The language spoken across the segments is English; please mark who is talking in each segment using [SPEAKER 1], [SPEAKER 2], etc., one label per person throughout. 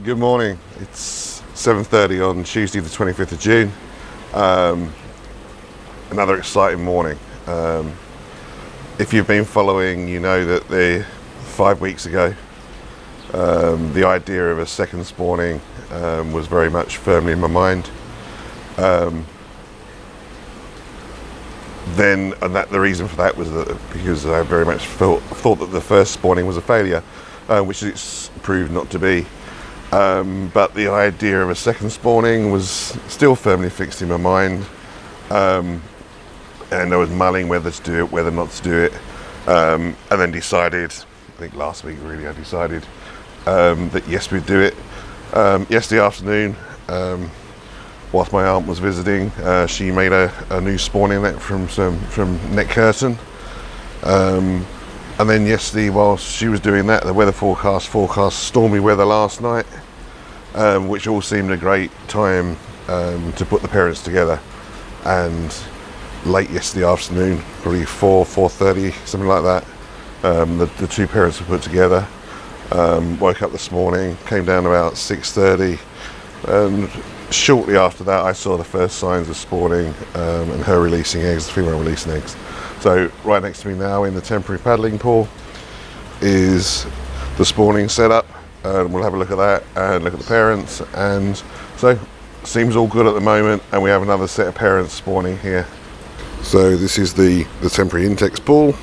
[SPEAKER 1] Good morning. It's 7:30 on Tuesday the 25th of June. Another exciting morning. If you've been following, you know that 5 weeks ago the idea of a second spawning was very much firmly in my mind. The reason for that was because I very much thought that the first spawning was a failure, which it's proved not to be. But the idea of a second spawning was still firmly fixed in my mind, and I was mulling whether to do it, whether not to do it, and then decided, I think last week really, I decided that yes, we'd do it. Yesterday afternoon, whilst my aunt was visiting, she made a new spawning net from Net Curtain. And then yesterday, whilst she was doing that, the weather forecast stormy weather last night, which all seemed a great time to put the parents together. And late yesterday afternoon, probably 4:30, something like that, the two parents were put together. Woke up this morning, came down about 6:30, and shortly after that I saw the first signs of spawning and her releasing eggs, the female releasing eggs. So right next to me now in the temporary paddling pool is the spawning setup, and we'll have a look at that and look at the parents. And so seems all good at the moment, and we have another set of parents spawning here. So this is the temporary Intex pool.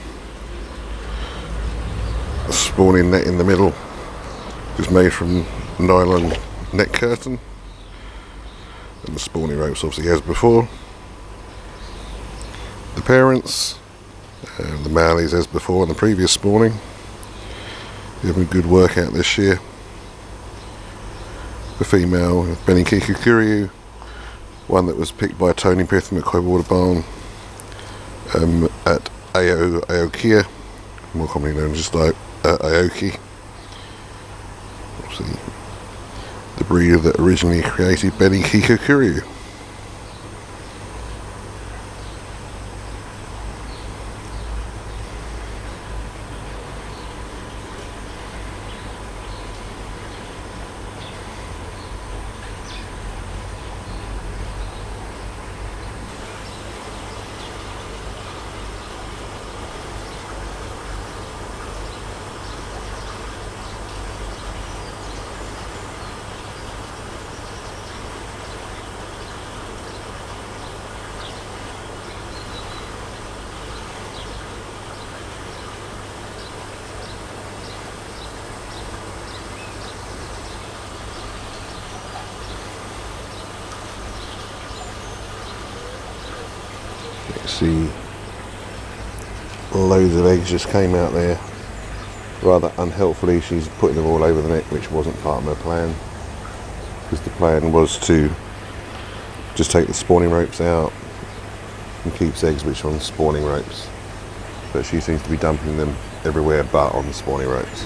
[SPEAKER 1] A spawning net in the middle is made from nylon Net Curtain, and the spawning ropes obviously as before. The parents, and the males as before in the previous spawning. Having a good workout this year. The female, Benikiko Kuryu, one that was picked by Tony Pith from McCoy Water Barn at Aokia, more commonly known as just Aoki. Obviously, the breeder that originally created Benikiko Kuryu. See, loads of eggs just came out there. Rather unhelpfully, she's putting them all over the net, which wasn't part of her plan, because the plan was to just take the spawning ropes out and keep eggs which are on spawning ropes, but she seems to be dumping them everywhere but on the spawning ropes.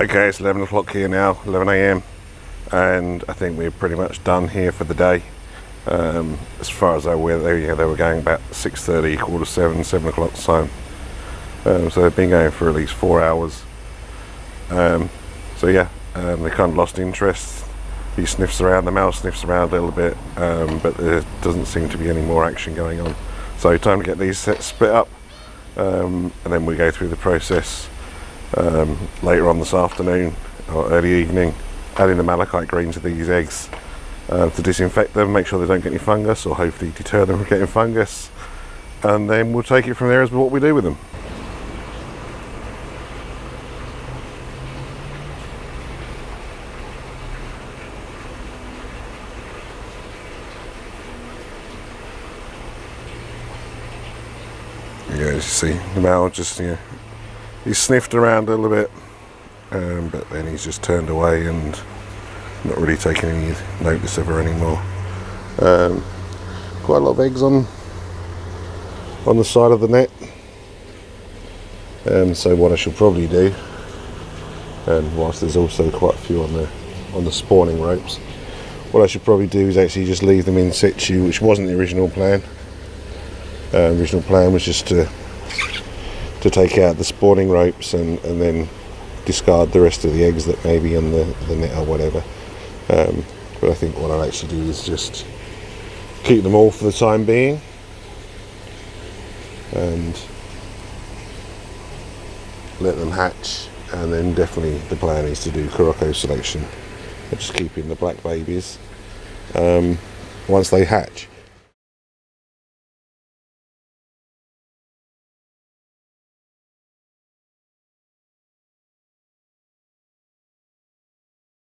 [SPEAKER 1] Okay, it's 11 o'clock here now, 11 a.m. and I think we're pretty much done here for the day. As far as I were, they were going about 6:30, 6:45, 7 o'clock time. So they've been going for at least 4 hours. So yeah, they kind of lost interest. He sniffs around, the male sniffs around a little bit, but there doesn't seem to be any more action going on. So time to get these sets split up, and then we go through the process later on this afternoon or early evening, adding the malachite green to these eggs to disinfect them, make sure they don't get any fungus, or hopefully deter them from getting fungus, and then we'll take it from there as what we do with them. Yeah, as you see, the male just, he's sniffed around a little bit, but then he's just turned away and not really taking any notice of her anymore. Quite a lot of eggs on the side of the net, so what I should probably do, and whilst there's also quite a few on the spawning ropes, what I should probably do is actually just leave them in situ, which wasn't the original plan. Original plan was just to take out the spawning ropes and then discard the rest of the eggs that may be on the net or whatever. But I think what I'll actually do is just keep them all for the time being, and let them hatch, and then definitely the plan is to do Kuroko selection, just keeping the black babies once they hatch.